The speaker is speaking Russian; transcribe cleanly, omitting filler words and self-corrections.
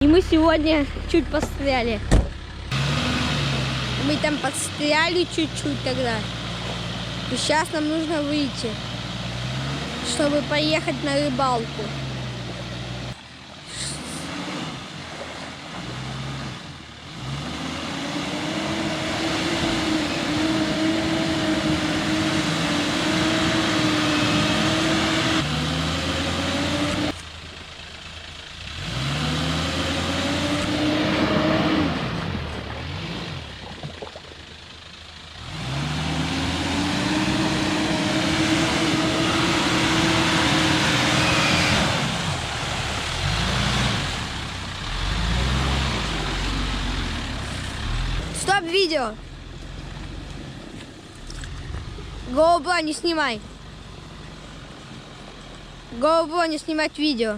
мы сегодня чуть постряли. Мы там подстряли чуть-чуть тогда. И сейчас нам нужно выйти, чтобы поехать на рыбалку. Стоп, видео. GoPro не снимай. GoPro не снимать видео.